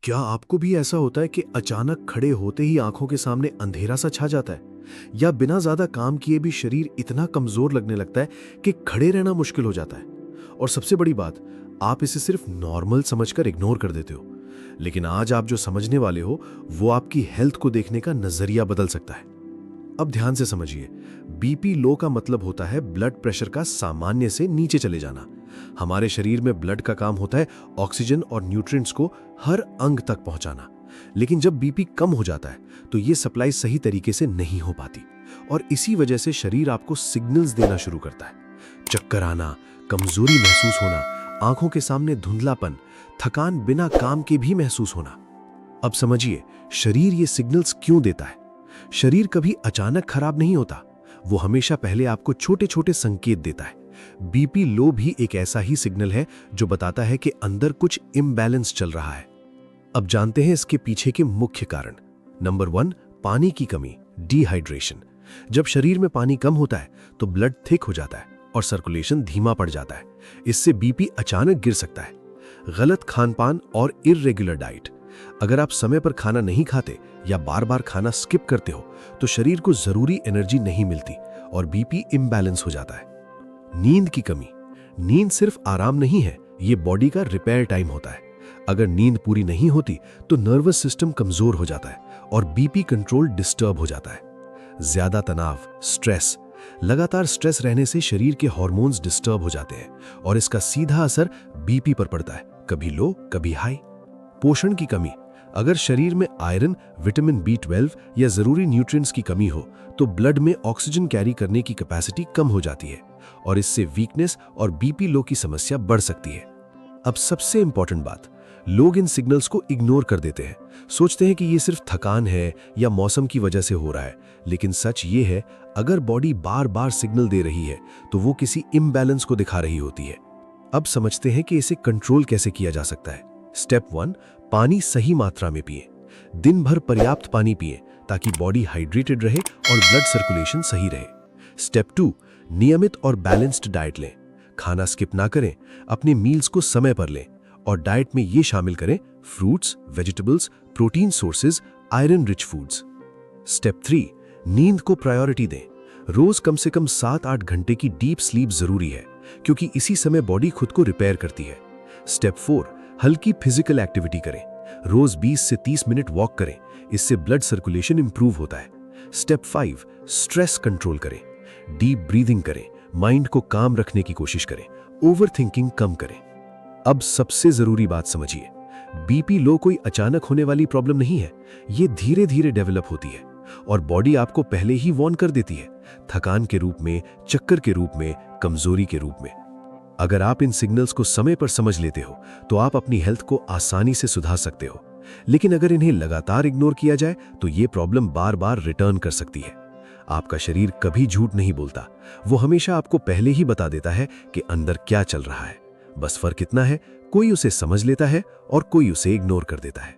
क्या आपको भी ऐसा होता है कि अचानक खड़े होते ही आंखों के सामने अंधेरा सा छा जाता है, या बिना ज्यादा काम किए भी शरीर इतना कमजोर लगने लगता है कि खड़े रहना मुश्किल हो जाता है? और सबसे बड़ी बात, आप इसे सिर्फ नॉर्मल समझकर इग्नोर कर देते हो। लेकिन आज आप जो समझने वाले हो वो आपकी हेल्थ को देखने का नजरिया बदल सकता है। अब ध्यान से समझिए, बीपी लो का मतलब होता है ब्लड प्रेशर का सामान्य से नीचे चले जाना। हमारे शरीर में ब्लड का काम होता है ऑक्सीजन और न्यूट्रिएंट्स को हर अंग तक पहुंचाना। लेकिन जब बीपी कम हो जाता है तो ये सप्लाई सही तरीके से नहीं हो पाती, और इसी वजह से शरीर आपको सिग्नल्स देना शुरू करता है। चक्कर आना, कमजोरी महसूस होना, आंखों के सामने धुंधलापन, थकान बिना काम के भी महसूस होना। अब समझिए, शरीर ये सिग्नल्स क्यों देता है। शरीर कभी अचानक खराब नहीं होता, वो हमेशा पहले आपको छोटे छोटे संकेत देता है। बीपी लो भी एक ऐसा ही सिग्नल है जो बताता है कि अंदर कुछ इम्बैलेंस चल रहा है। अब जानते हैं इसके पीछे के मुख्य कारण। नंबर 1, पानी की कमी, डिहाइड्रेशन। जब शरीर में पानी कम होता है तो ब्लड थिक हो जाता है और सर्कुलेशन धीमा पड़ जाता है। इससे बीपी अचानक गिर सकता है। गलत खानपान और इर्रेगुलर डाइट। अगर आप समय पर खाना नहीं खाते या बार बार खाना स्किप करते हो तो शरीर को जरूरी एनर्जी नहीं मिलती और बीपी इम्बैलेंस हो जाता है। नींद की कमी। नींद सिर्फ आराम नहीं है, ये बॉडी का रिपेयर टाइम होता है। अगर नींद पूरी नहीं होती तो नर्वस सिस्टम कमजोर हो जाता है और बीपी कंट्रोल डिस्टर्ब हो जाता है। ज्यादा तनाव, स्ट्रेस। लगातार स्ट्रेस रहने से शरीर के हार्मोन्स डिस्टर्ब हो जाते हैं और इसका सीधा असर बीपी पर पड़ता है, कभी लो कभी हाई। पोषण की कमी। अगर शरीर में आयरन, विटामिन B12 या जरूरी न्यूट्रिएंट्स की कमी हो तो ब्लड में ऑक्सीजन कैरी करने की कैपेसिटी कम हो जाती है और इससे वीकनेस और बीपी लो की समस्या बढ़ सकती है। अब सबसे इंपॉर्टेंट बात, लोग इन सिग्नल्स को इग्नोर कर देते हैं, सोचते हैं कि ये सिर्फ थकान है या मौसम की वजह से हो रहा है। लेकिन सच ये है, अगर बॉडी बार बार सिग्नल दे रही है तो वो किसी इम्बैलेंस को दिखा रही होती है। अब समझते हैं कि इसे कंट्रोल कैसे किया जा सकता है। स्टेप 1, पानी सही मात्रा में पिएं। दिन भर पर्याप्त पानी पिएं ताकि बॉडी हाइड्रेटेड रहे और ब्लड सर्कुलेशन सही रहे। स्टेप 2, नियमित और बैलेंस्ड डाइट लें। खाना स्किप ना करें, अपने मील्स को समय पर लें और डाइट में ये शामिल करें fruits, vegetables, protein sources, iron rich foods. Step 3, नींद को प्रायोरिटी दें। रोज कम से कम 7-8 घंटे की डीप स्लीप जरूरी है क्योंकि इसी समय बॉडी खुद को रिपेयर करती है। स्टेप 4, हल्की फिजिकल एक्टिविटी करें। रोज 20 से 30 मिनट वॉक करें, इससे ब्लड सर्कुलेशन इंप्रूव होता है। स्टेप 5, स्ट्रेस कंट्रोल करें। डीप ब्रीदिंग करें, माइंड को काम रखने की कोशिश करें, ओवर थिंकिंग कम करें। अब सबसे जरूरी बात समझिए, बीपी लो कोई अचानक होने वाली प्रॉब्लम नहीं है, ये धीरे धीरे डेवलप होती है और बॉडी आपको पहले ही वार्न कर देती है, थकान के रूप में, चक्कर के रूप में, कमजोरी के रूप में। अगर आप इन सिग्नल्स को समय पर समझ लेते हो तो आप अपनी हेल्थ को आसानी से सुधार सकते हो। लेकिन अगर इन्हें लगातार इग्नोर किया जाए तो ये प्रॉब्लम बार बार रिटर्न कर सकती है। आपका शरीर कभी झूठ नहीं बोलता, वो हमेशा आपको पहले ही बता देता है कि अंदर क्या चल रहा है। बस फर्क इतना है, कोई उसे समझ लेता है और कोई उसे इग्नोर कर देता है।